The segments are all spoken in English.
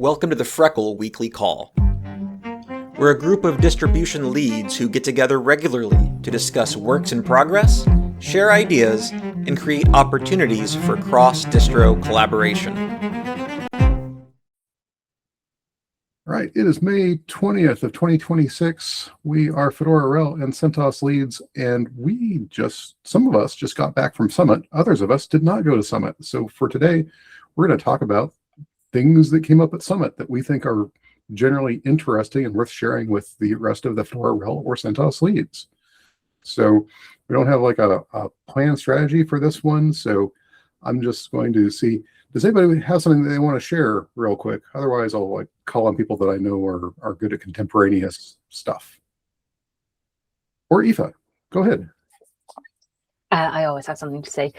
Welcome to the Freckle Weekly Call. We're a group of distribution leads who get together regularly to discuss works in progress, share ideas, and create opportunities for cross-distro collaboration. All right, it is May 20th of 2026. We are Fedora RHEL and CentOS leads, and some of us just got back from Summit. Others of us did not go to Summit. So for today, we're going to talk about things that came up at Summit that we think are generally interesting and worth sharing with the rest of the Fedora RHEL or CentOS leads. So we don't have like a planned strategy for this one. So I'm just going to see, does anybody have something that they want to share real quick? Otherwise, I'll call on people that I know are good at contemporaneous stuff. Or Aoife, go ahead. I always have something to say.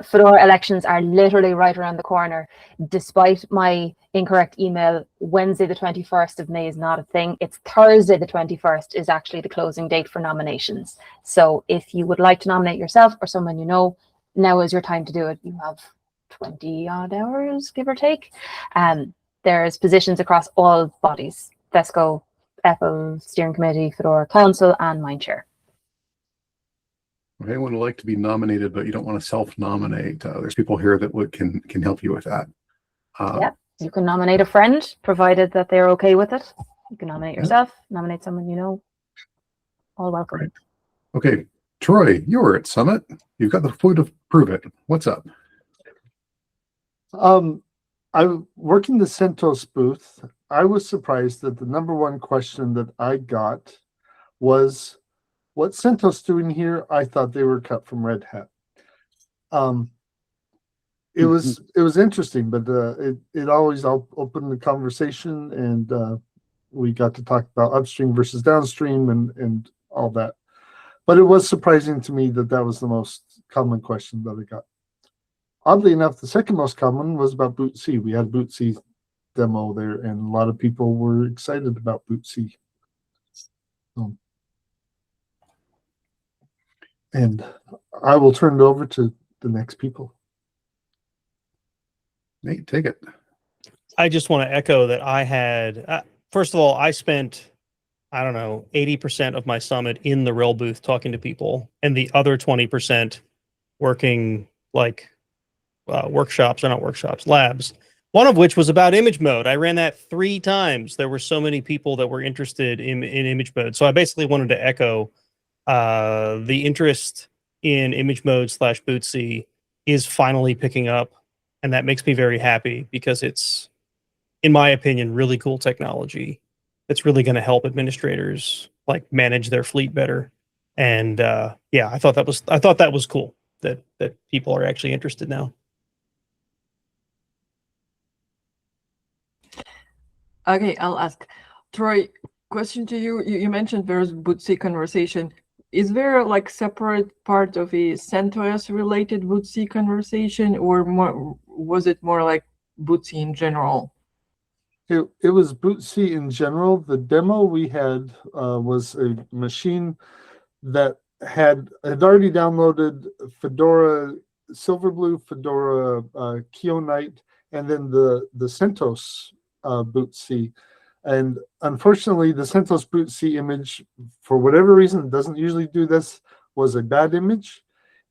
Fedora elections are literally right around the corner. Despite my incorrect email, Wednesday the 21st of May is not a thing. It's Thursday the 21st is actually the closing date for nominations. So if you would like to nominate yourself or someone you know, now is your time to do it. You have 20 odd hours, give or take. There's positions across all bodies: FESCO, EPO, Steering Committee, Fedora Council, and Mindshare. Anyone would like to be nominated, but you don't want to self-nominate. There's people here that can help you with that. Yeah, you can nominate a friend, provided that they're okay with it. You can nominate yourself, nominate someone you know. All welcome. Right. Okay, Troy, you were at Summit. You've got the food to prove it. What's up? I work in the CentOS booth. I was surprised that the number one question that I got was, what's CentOS doing here? I thought they were cut from Red Hat. It was interesting, but it always opened the conversation, and we got to talk about upstream versus downstream and all that. But it was surprising to me that was the most common question that I got. Oddly enough, the second most common was about bootc. We had a bootc demo there, and a lot of people were excited about bootc. And I will turn it over to the next people. Nate, take it. I just want to echo that I had, first of all, I spent, 80% of my Summit in the RHEL booth talking to people, and the other 20% working labs, one of which was about image mode. I ran that 3 times. There were so many people that were interested in image mode. So I basically wanted to echo the interest in image mode / bootc is finally picking up. And that makes me very happy because it's, in my opinion, really cool technology that's really going to help administrators manage their fleet better. And yeah, I thought that was cool that people are actually interested now. Okay, I'll ask. Troy, question to you. You mentioned there's bootc conversation. Is there a separate part of a CentOS related bootc conversation, or was it more like bootc in general? It was bootc in general. The demo we had was a machine that had already downloaded Fedora Silverblue, Fedora Keonite, and then the CentOS bootc. And unfortunately, the CentOS bootc image, for whatever reason, it doesn't usually do this, was a bad image.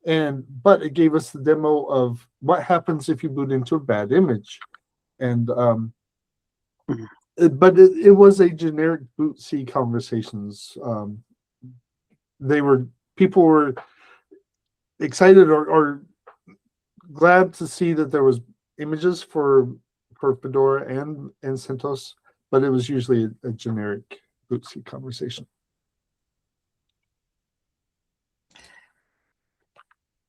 But it gave us the demo of what happens if you boot into a bad image. And but it was a generic bootc conversations. People were excited or glad to see that there was images for Fedora and CentOS, but it was usually a generic bootc conversation.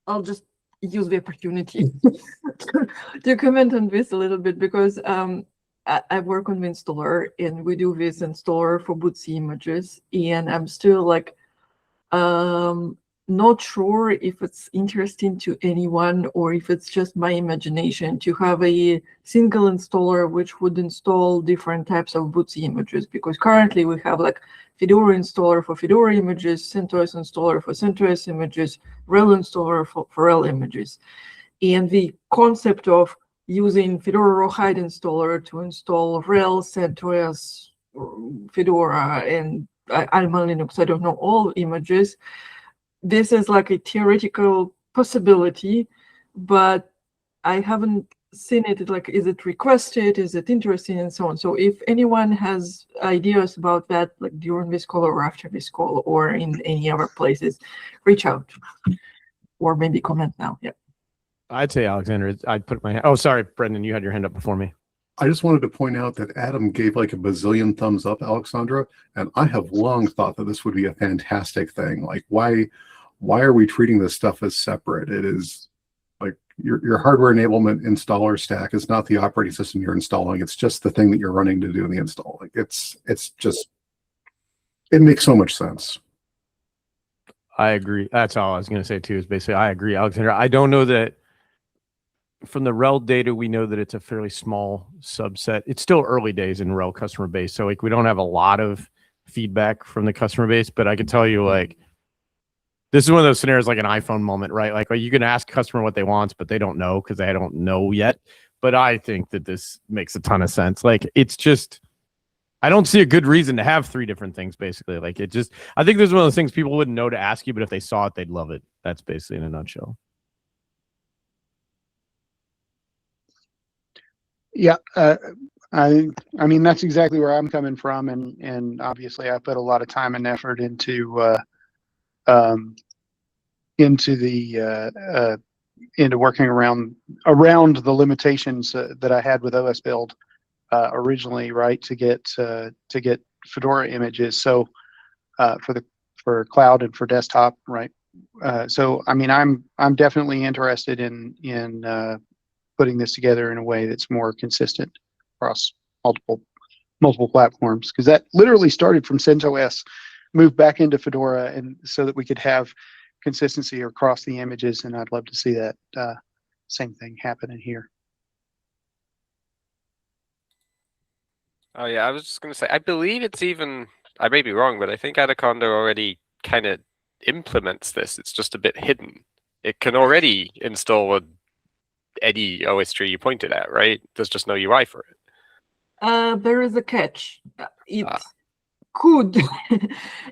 I'll just use the opportunity to comment on this a little bit, because I work on the installer, and we do this installer for bootc images, and I'm still not sure if it's interesting to anyone or if it's just my imagination to have a single installer which would install different types of bootc images, because currently we have Fedora installer for Fedora images, CentOS installer for CentOS images, RHEL installer for RHEL images. And the concept of using Fedora Rawhide installer to install RHEL, CentOS, Fedora, and Alma Linux. I don't know all images. This is like a theoretical possibility, but I haven't seen it. Like, is it requested? Is it interesting, and so on. So if anyone has ideas about that, like during this call or after this call or in any other places, reach out or maybe comment now. Yeah. I'd say, Alexander, I'd put my hand. Oh, sorry, Brendan, you had your hand up before me. I just wanted to point out that Adam gave like a bazillion thumbs up, Alexandra, and I have long thought that this would be a fantastic thing. Like, why are we treating this stuff as separate? It is like your hardware enablement installer stack is not the operating system you're installing. It's just the thing that you're running to do the install. Like, it's just, it makes so much sense. I agree. That's all I was going to say too, is basically, I agree, Alexander. I don't know that from the RHEL data, we know that it's a fairly small subset. It's still early days in RHEL customer base. So like, we don't have a lot of feedback from the customer base, but I can tell you, like, this is one of those scenarios like an iPhone moment, right? Like you can ask customer what they want, but they don't know because they don't know yet. But I think that this makes a ton of sense. Like, it's just, I don't see a good reason to have three different things, basically. Like, it just, I think there's one of those things people wouldn't know to ask you, but if they saw it, they'd love it. That's basically in a nutshell. Yeah, I mean that's exactly where I'm coming from, and obviously I put a lot of time and effort into working around the limitations that I had with OS build originally, right? To get Fedora images, so for cloud and for desktop, right? So I mean, I'm definitely interested in putting this together in a way that's more consistent across multiple platforms, because that literally started from CentOS, moved back into Fedora, and so that we could have consistency across the images. And I'd love to see that same thing happen in here. Oh yeah, I was just going to say, I believe it's even, I may be wrong, but I think Anaconda already kind of implements this. It's just a bit hidden. It can already install any OS tree you pointed at, right? There's just no UI for it. There is a catch. It could,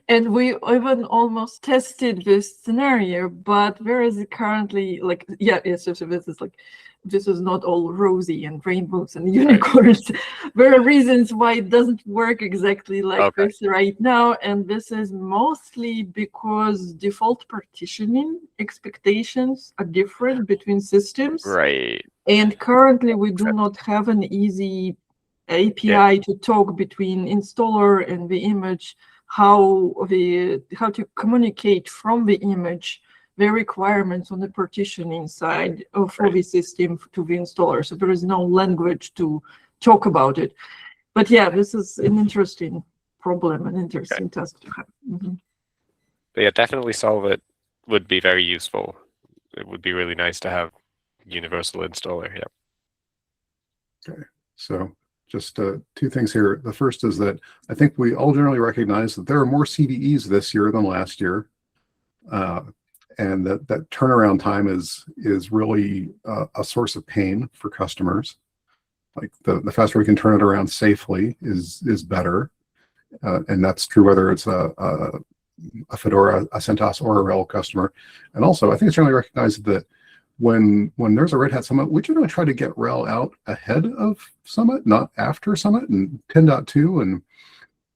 and we even almost tested this scenario, but where is it currently? Like, yeah, yes, so this is like, this is not all rosy and rainbows and unicorns. There are reasons why it doesn't work exactly like this right now, and this is mostly because default partitioning expectations are different between systems. Right. And currently we do not have an easy API to talk between installer and the image, how to communicate from the image the requirements on the partitioning side of the system to the installer. So there is no language to talk about it. But yeah, this is an interesting problem, an interesting task to have. But yeah, definitely solve it would be very useful. It would be really nice to have universal installer. Yeah. Okay, so just two things here. The first is that I think we all generally recognize that there are more CVEs this year than last year. And that turnaround time is really a source of pain for customers. Like the faster we can turn it around safely is better, and that's true whether it's a Fedora, a CentOS, or a RHEL customer. And also, I think it's generally recognized that when there's a Red Hat Summit, we generally try to get RHEL out ahead of Summit, not after Summit. And 10.2 and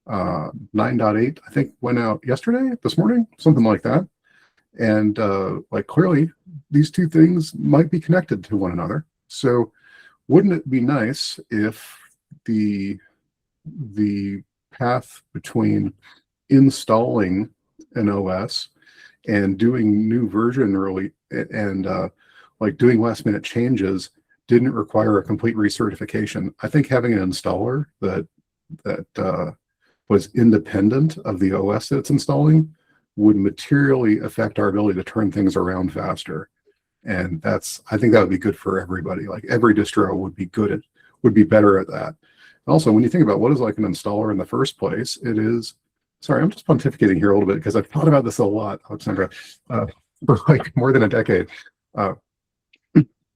9.8, I think, went out yesterday, this morning, something like that. And like clearly these two things might be connected to one another. So wouldn't it be nice if the path between installing an OS and doing new version early and like doing last minute changes didn't require a complete recertification? I think having an installer that was independent of the OS that it's installing would materially affect our ability to turn things around faster. And I think that would be good for everybody. Like every distro would be better at that. Also, when you think about what is like an installer in the first place, it is, sorry, I'm just pontificating here a little bit because I've thought about this a lot, Alexandra, for like more than a decade.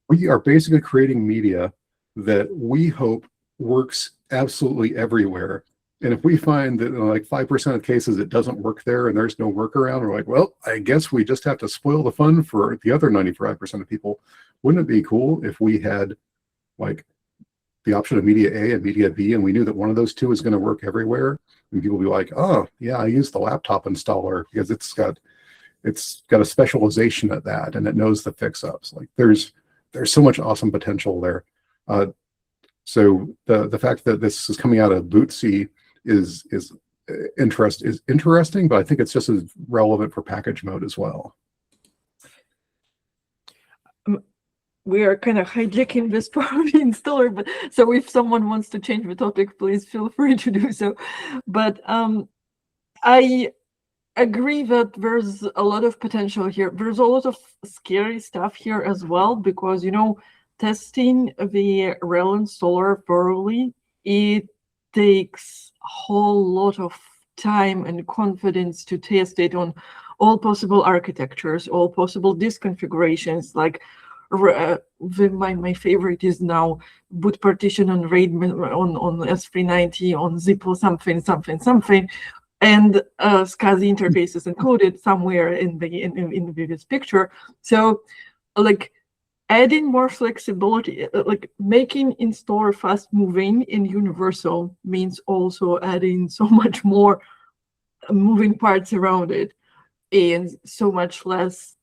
We are basically creating media that we hope works absolutely everywhere. And if we find that in like 5% of cases it doesn't work there and there's no workaround, we're like, well, I guess we just have to spoil the fun for the other 95% of people. Wouldn't it be cool if we had like the option of media A and media B, and we knew that one of those two is going to work everywhere? And people be like, oh yeah, I use the laptop installer because it's got a specialization at that and it knows the fix-ups. Like there's so much awesome potential there. So the fact that this is coming out of Bootsy is interesting, but I think it's just as relevant for package mode as well. We are kind of hijacking this part of the installer, but so if someone wants to change the topic, please feel free to do so. But I agree that there's a lot of potential here. There's a lot of scary stuff here as well, because testing the RHEL installer thoroughly, it takes a whole lot of time and confidence to test it on all possible architectures, all possible disk configurations. Like my favorite is now boot partition on RAID on S390 on Zippo something, and SCSI interfaces included somewhere in this picture. So like adding more flexibility, like making installer fast moving and universal, means also adding so much more moving parts around it and so much less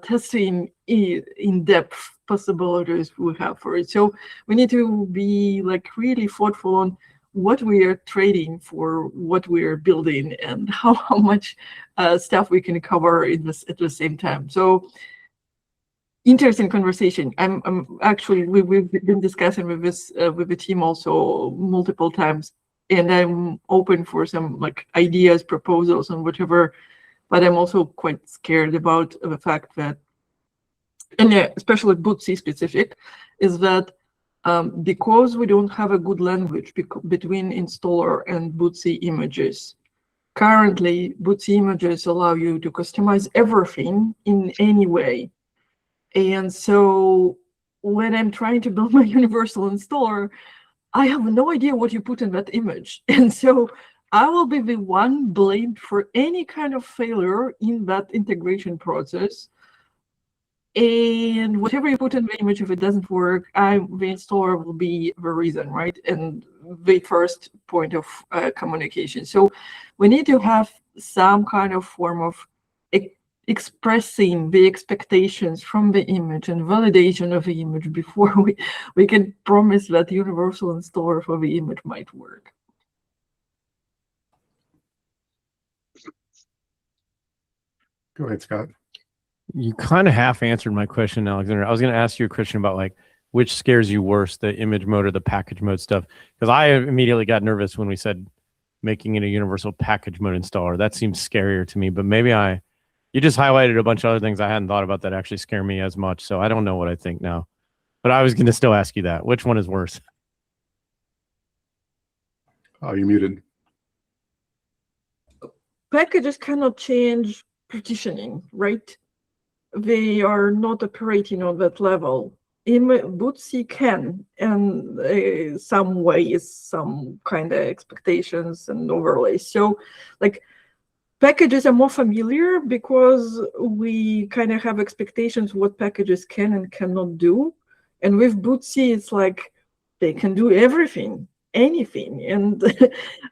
testing in-depth possibilities we have for it. So we need to be like really thoughtful on what we are trading for what we are building and how much stuff we can cover at the same time. So interesting conversation. I'm actually we've been discussing with this with the team also multiple times, and I'm open for some like ideas, proposals, and whatever. But I'm also quite scared about the fact that, and especially Bootsy specific, is that because we don't have a good language between installer and Bootsy images. Currently, Bootsy images allow you to customize everything in any way. And so when I'm trying to build my universal installer, I have no idea what you put in that image. And so I will be the one blamed for any kind of failure in that integration process. And whatever you put in the image, if it doesn't work, the installer will be the reason, right? And the first point of communication. So we need to have some kind of form of expressing the expectations from the image and validation of the image before we can promise that universal installer for the image might work. Go ahead, Scott. You kind of half answered my question, Alexander. I was going to ask you a question about like which scares you worse, the image mode or the package mode stuff, because I immediately got nervous when we said making it a universal package mode installer. That seems scarier to me, but maybe you just highlighted a bunch of other things I hadn't thought about that actually scare me as much. So I don't know what I think now, but I was going to still ask you that. Which one is worse? Oh, you're muted. Packages cannot change partitioning, right? They are not operating on that level. Bootsy can, and some ways, some kind of expectations and overlays. So, like, packages are more familiar because we kind of have expectations what packages can and cannot do. And with Bootsy, it's like they can do everything, anything. And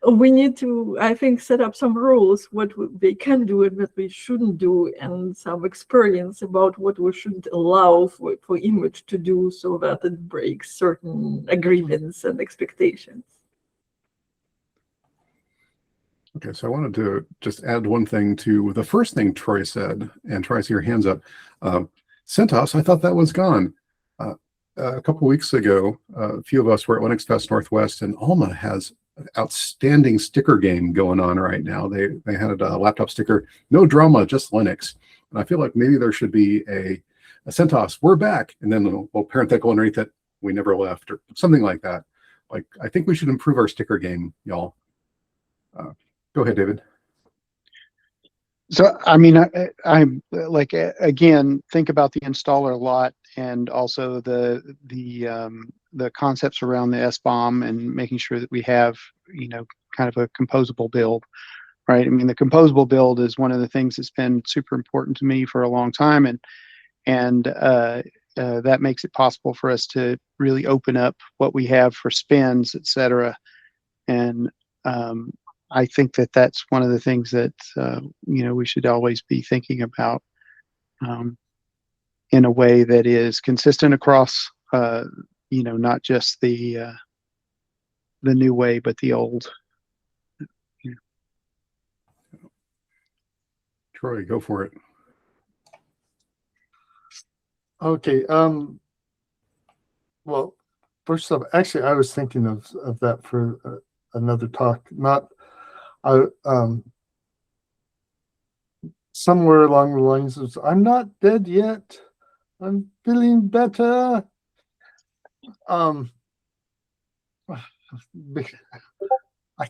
we need to, I think, set up some rules, what they can do and what we shouldn't do, and some experience about what we shouldn't allow for image to do so that it breaks certain agreements and expectations. Okay, so I wanted to just add one thing to the first thing Troy said, and Troy, I see your hands up. CentOS, I thought that was gone. A couple of weeks ago, a few of us were at Linux Fest Northwest, and Alma has an outstanding sticker game going on right now. They had a laptop sticker, no drama, just Linux. And I feel like maybe there should be a CentOS, we're back, and then we'll parenthetical underneath it, we never left, or something like that. Like, I think we should improve our sticker game, y'all. Go ahead, David. So, I mean, I'm like, again, think about the installer a lot, and also the concepts around the SBOM, and making sure that we have, kind of a composable build, right? I mean, the composable build is one of the things that's been super important to me for a long time, and that makes it possible for us to really open up what we have for spins, et cetera. And I think that that's one of the things that we should always be thinking about, in a way that is consistent across, not just the new way, but the old. Troy, go for it. Okay. Well, first off, actually, I was thinking of that for another talk. Not, somewhere along the lines of, "I'm not dead yet. I'm feeling better." I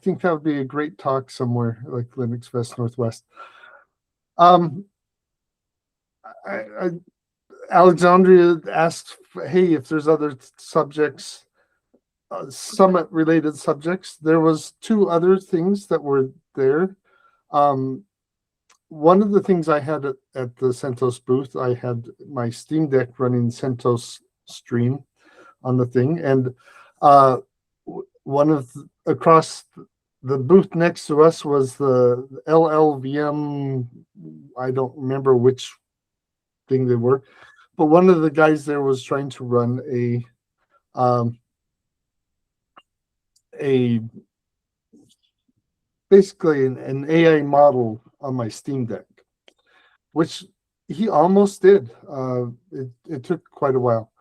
think that would be a great talk somewhere like Linux Fest Northwest. Alexandria asked, "Hey, if there's other subjects, summit related subjects." There was 2 other things that were there. One of the things I had at the CentOS booth, I had my Steam Deck running CentOS Stream on the thing, and one of across the booth next to us was the LLVM. I don't remember which thing they were, but one of the guys there was trying to run a basically an AI model on my Steam Deck, which he almost did. It took quite a while,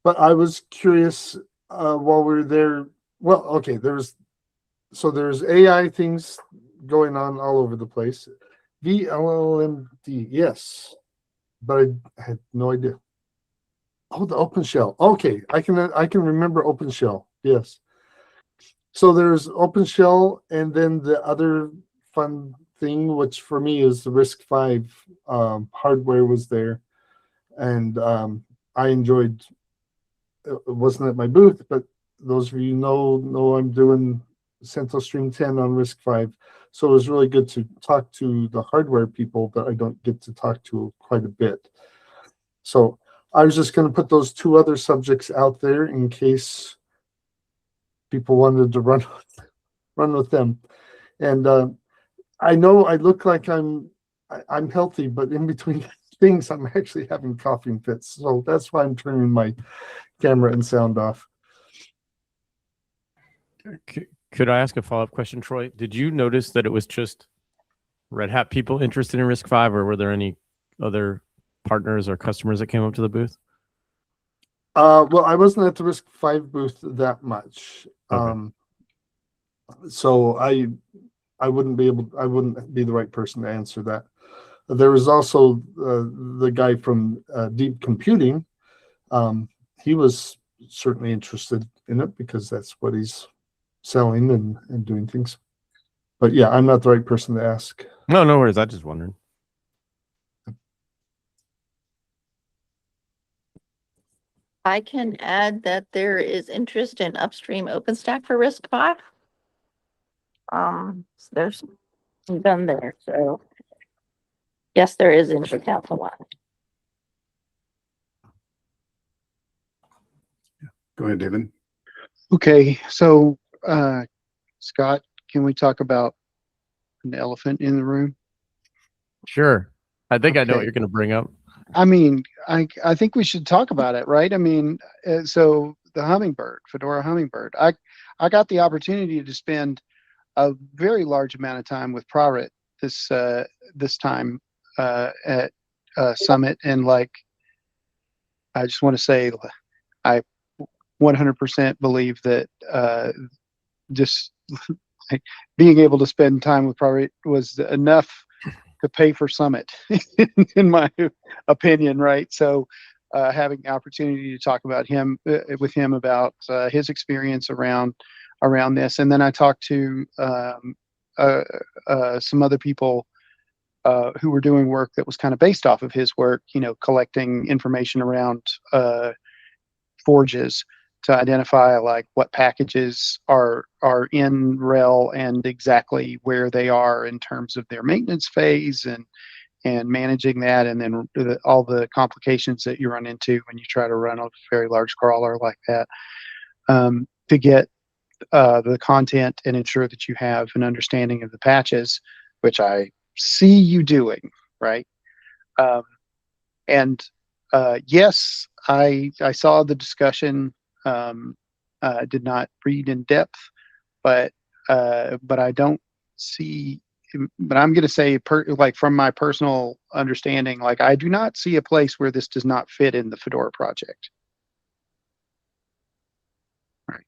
but I was curious while we were there. Well, okay, there's AI things going on all over the place. VLLMD, yes, but I had no idea. Oh, the OpenShell. Okay, I can remember OpenShell. Yes. So there's OpenShell, and then the other fun thing, which for me is the RISC-V hardware was there, and I enjoyed. It wasn't at my booth, but those of you know I'm doing CentOS Stream 10 on RISC-V, so it was really good to talk to the hardware people that I don't get to talk to quite a bit. So I was just going to put those 2 other subjects out there in case people wanted to run with them. And I know I look like I'm healthy, but in between things, I'm actually having coughing fits. So that's why I'm turning my camera and sound off. Could I ask a follow-up question, Troy? Did you notice that it was just Red Hat people interested in RISC-V, or were there any other partners or customers that came up to the booth? Well, I wasn't at the RISC-V booth that much. Okay. So I wouldn't be the right person to answer that. There was also the guy from Deep Computing. He was certainly interested in it because that's what he's selling and doing things. But yeah, I'm not the right person to ask. No worries. I just wondered. I can add that there is interest in upstream OpenStack for RISC-V. So there's some done there. So yes, there is interest out the lot. Go ahead, David. Okay, so Scott, can we talk about an elephant in the room? Sure. I think I know what Okay. you're going to bring up. I mean, I think we should talk about it, right? I mean, so the Hummingbird, Fedora Hummingbird. I got the opportunity to spend a very large amount of time with Prarit this time at Summit, and like, I just want to say, I 100% believe that just like, being able to spend time with Prarit was enough to pay for Summit, in my opinion, right? So having the opportunity to talk about with him about his experience around this, and then I talked to some other people who were doing work that was kind of based off of his work, collecting information around forges to identify like what packages are in RHEL and exactly where they are in terms of their maintenance phase and managing that, and then all the complications that you run into when you try to run a very large crawler like that, to get the content and ensure that you have an understanding of the patches, which I see you doing, right? And yes, I saw the discussion. Did not read in depth, but I don't see. But I'm going to say, like from my personal understanding, like I do not see a place where this does not fit in the Fedora project. Right.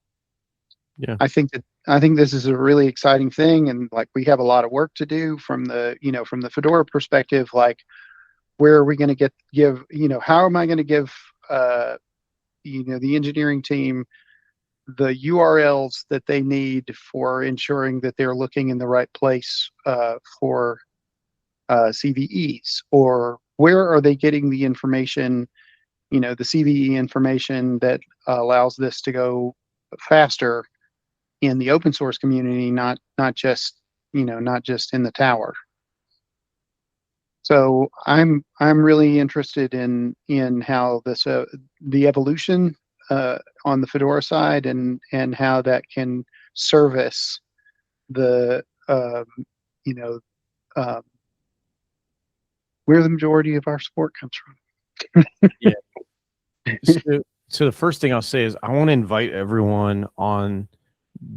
Yeah. I think this is a really exciting thing, and like we have a lot of work to do from the Fedora perspective. Like, where are we going to give how am I going to give the engineering team the URLs that they need for ensuring that they're looking in the right place for CVEs, or where are they getting the information, the CVE information that allows this to go faster in the open source community, not just in the tower. So I'm really interested in how this the evolution on the Fedora side and how that can service the where the majority of our support comes from. Yeah. So the first thing I'll say is I want to invite everyone on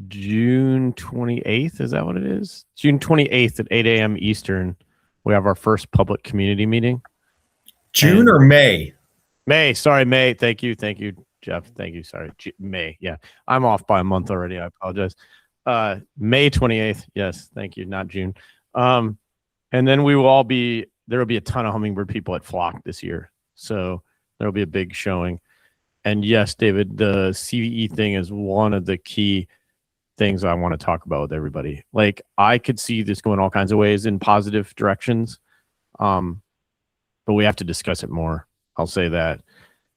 June 28th. Is that what it is? June 28th at 8 a.m. Eastern. We have our first public community meeting. June or May? May. Sorry, May. Thank you, Jeff. Thank you. Sorry, May. Yeah, I'm off by a month already. I apologize. May 28th. Yes, thank you. Not June. And then we will all be. There will be a ton of Hummingbird people at Flock this year, so there will be a big showing. And yes, David, the CVE thing is one of the key things I want to talk about with everybody. Like, I could see this going all kinds of ways in positive directions, but we have to discuss it more. I'll say that.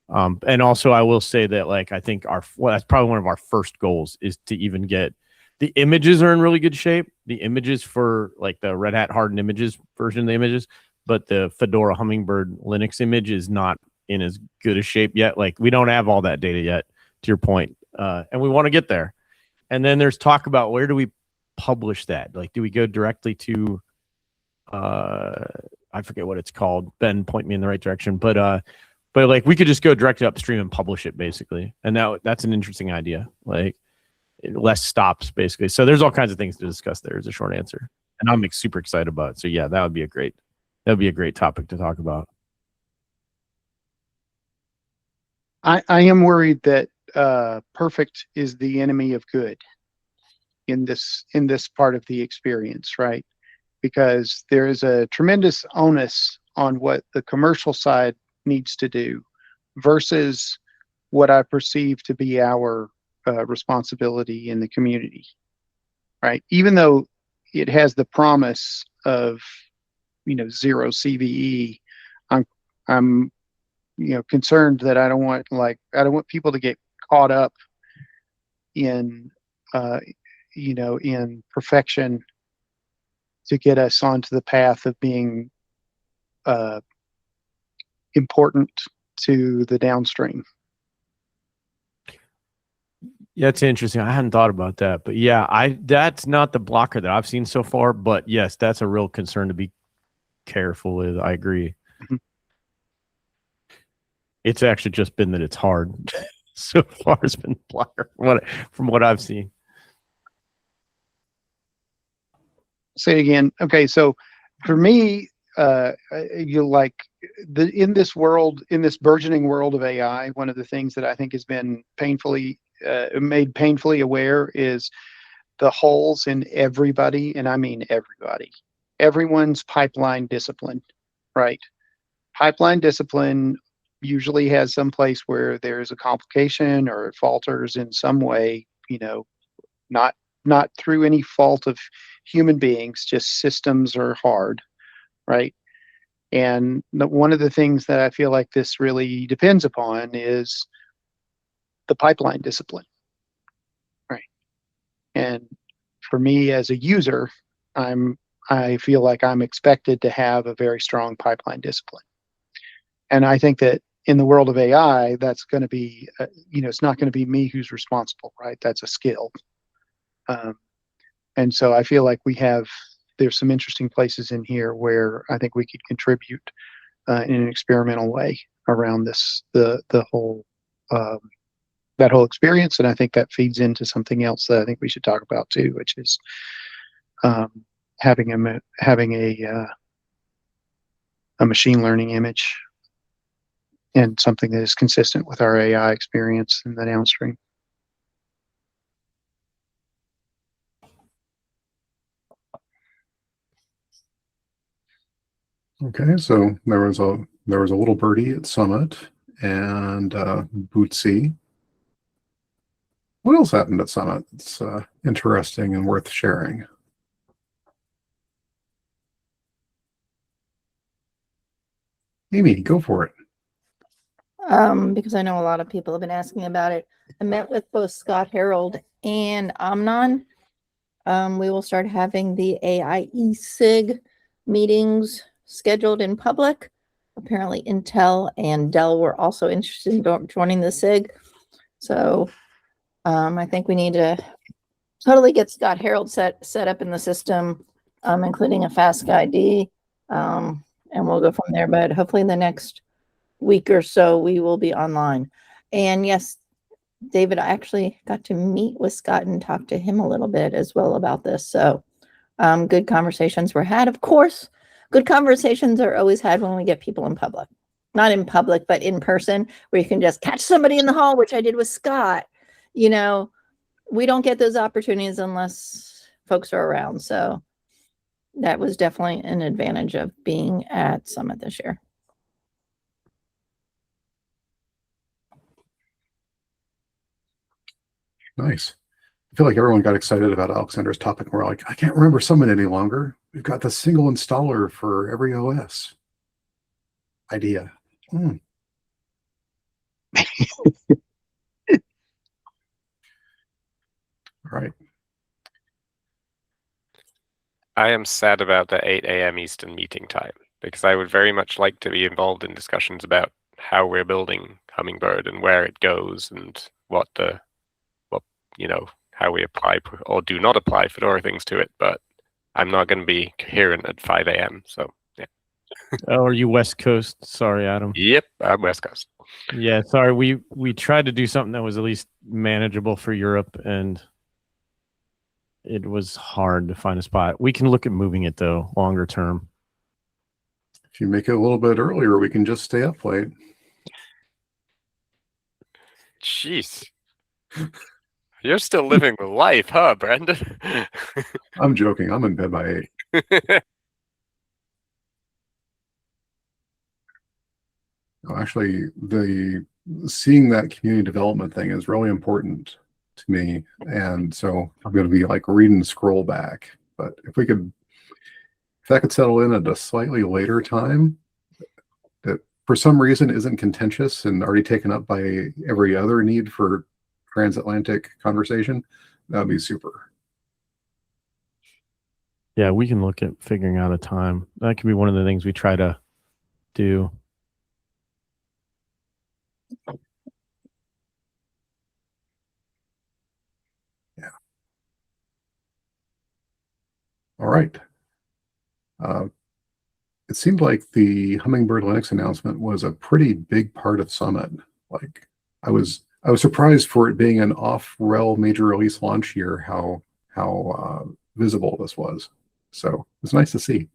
And also I will say that, like, I think that's probably one of our first goals is to even get the images are in really good shape. The images for like the Red Hat hardened images version of the images, but the Fedora Hummingbird Linux image is not in as good a shape yet. Like, we don't have all that data yet, to your point. And we want to get there. And then there's talk about where do we publish that? Like, do we go directly to, I forget what it's called. Ben, point me in the right direction. But like, we could just go directly upstream and publish it, basically. And that's an interesting idea. Like, less stops, basically. So there's all kinds of things to discuss there is a short answer. And I'm super excited about it. So yeah, that would be a great topic to talk about. I am worried that perfect is the enemy of good in this part of the experience, right? Because there is a tremendous onus on what the commercial side needs to do versus what I perceive to be our responsibility in the community, right? Even though it has the promise of zero CVE, I'm concerned that I don't want people to get caught up in in perfection to get us onto the path of being important to the downstream. Yeah, it's interesting. I hadn't thought about that, but yeah, that's not the blocker that I've seen so far. But yes, that's a real concern to be careful with. I agree. Mm-hmm. It's actually just been that it's hard. So far, it's been blocker from what I've seen. Say it again. Okay, so for me, in this burgeoning world of AI, one of the things that I think has been made painfully aware is the holes in everybody, and I mean everybody, everyone's pipeline discipline, right? Pipeline discipline usually has some place where there's a complication or it falters in some way, not through any fault of human beings, just systems are hard. right? And one of the things that I feel like this really depends upon is the pipeline discipline, right? And for me as a user, I feel like I'm expected to have a very strong pipeline discipline. And I think that in the world of AI, that's going to be, it's not going to be me who's responsible, right? That's a skill. And so I feel like there's some interesting places in here where I think we could contribute in an experimental way around the whole that whole experience. And I think that feeds into something else that I think we should talk about too, which is having a machine learning image and something that is consistent with our AI experience in the downstream. Okay, so there was a little birdie at Summit and Bootsy. What else happened at Summit? It's interesting and worth sharing. Amy, go for it. Because I know a lot of people have been asking about it. I met with both Scott Harold and Amnon. We will start having the AIE SIG meetings scheduled in public. Apparently Intel and Dell were also interested in joining the SIG. So I think we need to totally get Scott Harold set up in the system, including a fast ID. And we'll go from there. But hopefully in the next week or so, we will be online. And yes, David, I actually got to meet with Scott and talk to him a little bit as well about this. So good conversations were had. Of course, good conversations are always had when we get people in public. Not in public, but in person, where you can just catch somebody in the hall, which I did with Scott. You know, we don't get those opportunities unless folks are around. So that was definitely an advantage of being at Summit this year. Nice. I feel like everyone got excited about Alexander's topic. We're like, I can't remember Summit any longer. We've got the single installer for every OS idea. All right. I am sad about the 8 a.m. Eastern meeting time because I would very much like to be involved in discussions about how we're building Hummingbird and where it goes and how we apply or do not apply Fedora things to it. But I'm not going to be coherent at 5 a.m. So yeah. Oh, are you West Coast? Sorry, Adam. Yep, I'm West Coast. Yeah, sorry. We tried to do something that was at least manageable for Europe, and it was hard to find a spot. We can look at moving it though, longer term. If you make it a little bit earlier, we can just stay up late. Jeez. You're still living the life, huh, Brandon? I'm joking. I'm in bed by 8. Actually, seeing that community development thing is really important to me, and so I'm going to be like read and scroll back. But if that could settle in at a slightly later time that for some reason isn't contentious and already taken up by every other need for transatlantic conversation, that'd be super. Yeah, we can look at figuring out a time. That could be one of the things we try to do. Yeah. All right. It seemed like the Hummingbird Linux announcement was a pretty big part of Summit. Like I was surprised for it being an off-rel major release launch year, how visible this was. So it's nice to see.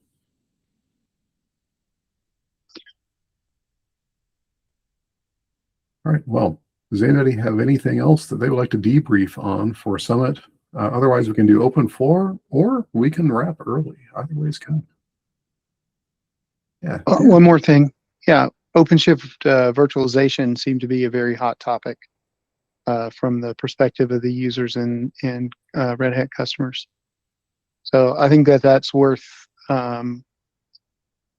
All right. Well, does anybody have anything else that they would like to debrief on for Summit? Otherwise, we can do open floor, or we can wrap early. Either way is good. Yeah. One more thing. Yeah. OpenShift virtualization seemed to be a very hot topic from the perspective of the users and Red Hat customers. So I think that's worth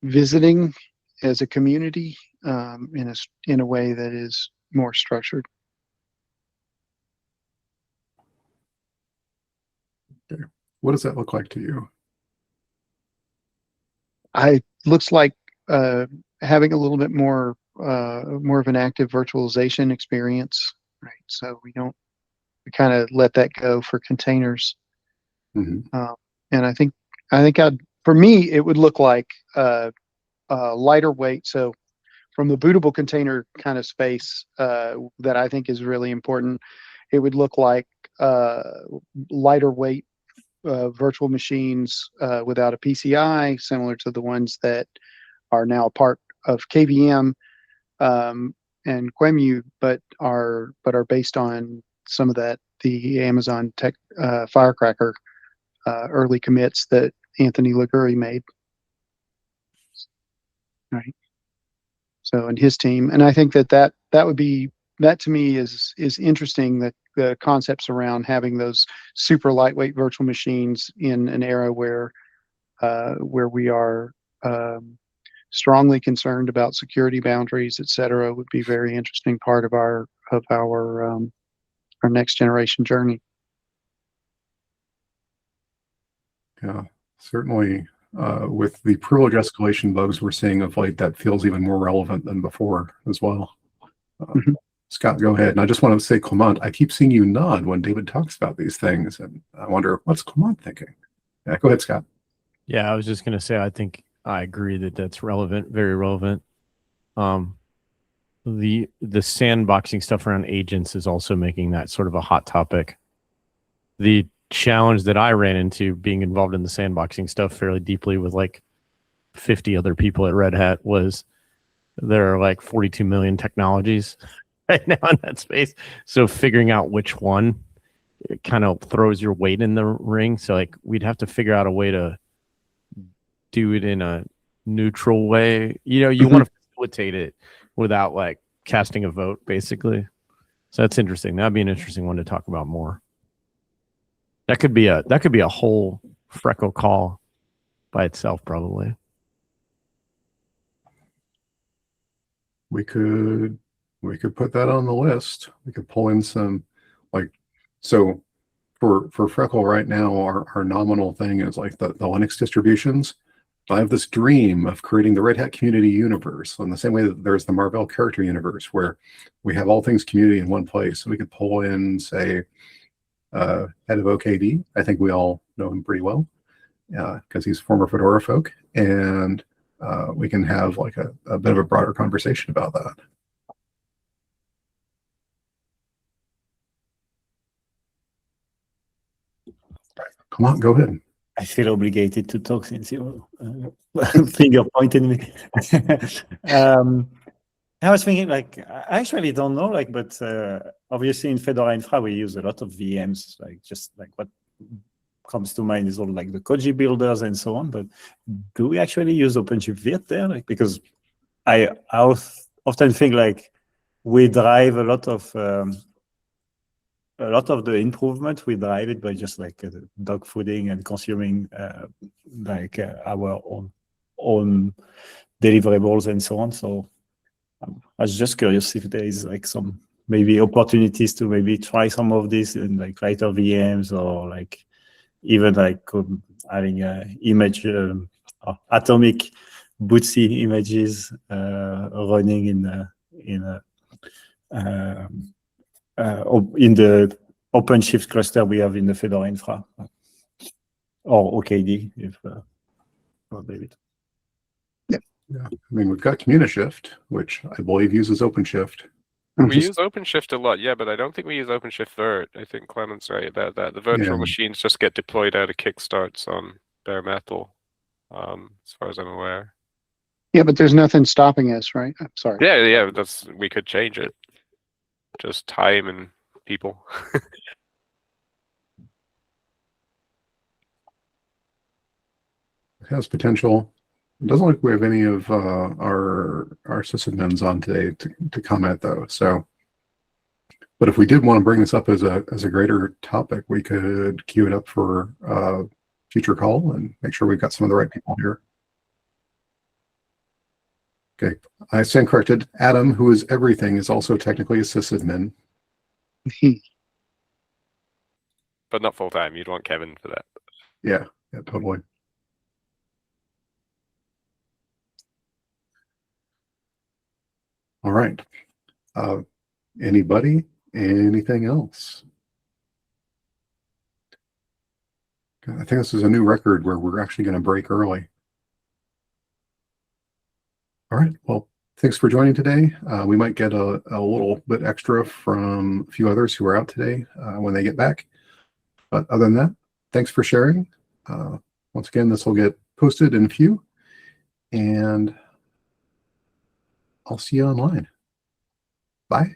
visiting as a community in a way that is more structured. Okay. What does that look like to you? Looks like having a little bit more of an active virtualization experience, right? So we kind of let that go for containers. Mm-hmm. And I think for me, it would look like lighter weight. So from the bootable container kind of space that I think is really important, it would look like lighter weight virtual machines without a PCI, similar to the ones that are now part of KVM and QEMU, but are based on some of the Amazon Tech Firecracker early commits that Anthony Liguri made. Right. So, and his team, and I think that would be, that to me is interesting, that the concepts around having those super lightweight virtual machines in an era where we are strongly concerned about security boundaries, et cetera, would be very interesting part of our next generation journey. Yeah, certainly. With the privilege escalation bugs we're seeing of late, that feels even more relevant than before as well. Scott, go ahead. And I just want to say, Clement, I keep seeing you nod when David talks about these things, and I wonder, what's Clement thinking? Yeah, go ahead, Scott. Yeah, I was just going to say, I think I agree that that's relevant, very relevant. The sandboxing stuff around agents is also making that sort of a hot topic. The challenge that I ran into being involved in the sandboxing stuff fairly deeply with like 50 other people at Red Hat was there are like 42 million technologies right now in that space. So figuring out which one, it kind of throws your weight in the ring. So like we'd have to figure out a way to do it in a neutral way. You know, you want to facilitate it without like casting a vote, basically. So that's interesting. That'd be an interesting one to talk about more. That could be a whole Freckle call by itself, probably. We could put that on the list. We could pull in some, like, so for Freckle right now, our nominal thing is like the Linux distributions. I have this dream of creating the Red Hat community universe in the same way that there's the Marvell character universe, where we have all things community in one place. So we could pull in, say, head of OKD. I think we all know him pretty well because he's former Fedora folk, and we can have like a bit of a broader conversation about that. Come on, go ahead. I feel obligated to talk since you finger pointed me. I was thinking, like, I actually don't know, like, but obviously in Fedora Infra we use a lot of VMs, like just like what comes to mind is all like the Koji builders and so on. But do we actually use OpenShift Virt there? Like, because I often think like we drive a lot of the improvement, we drive it by just like dog fooding and consuming our own deliverables and so on. So I was just curious if there is like some maybe opportunities to maybe try some of this in like lighter VMs, or like even like having image atomic Bootsy images running in the OpenShift cluster we have in the Fedora Infra, or OKD, if David. Yeah, I mean, we've got CommuniShift, which I believe uses OpenShift. We use OpenShift a lot, yeah, but I don't think we use OpenShift Virt. I think Clement's right about that. The virtual machines just get deployed out of kickstarts on bare metal, as far as I'm aware. Yeah, but there's nothing stopping us, right? I'm sorry. Yeah, we could change it. Just time and people. It has potential. It doesn't look like we have any of our sysadmins on today to comment, though. So, but if we did want to bring this up as a greater topic, we could queue it up for future call and make sure we've got some of the right people here. Okay, I stand corrected. Adam, who is everything, is also technically a sysadmin. But not full time. You'd want Kevin for that. Yeah, totally. All right. Anybody? Anything else? I think this is a new record where we're actually going to break early. All right. Well, thanks for joining today. We might get a little bit extra from a few others who are out today when they get back. But other than that, thanks for sharing. Once again, this will get posted in a few, and I'll see you online. Bye.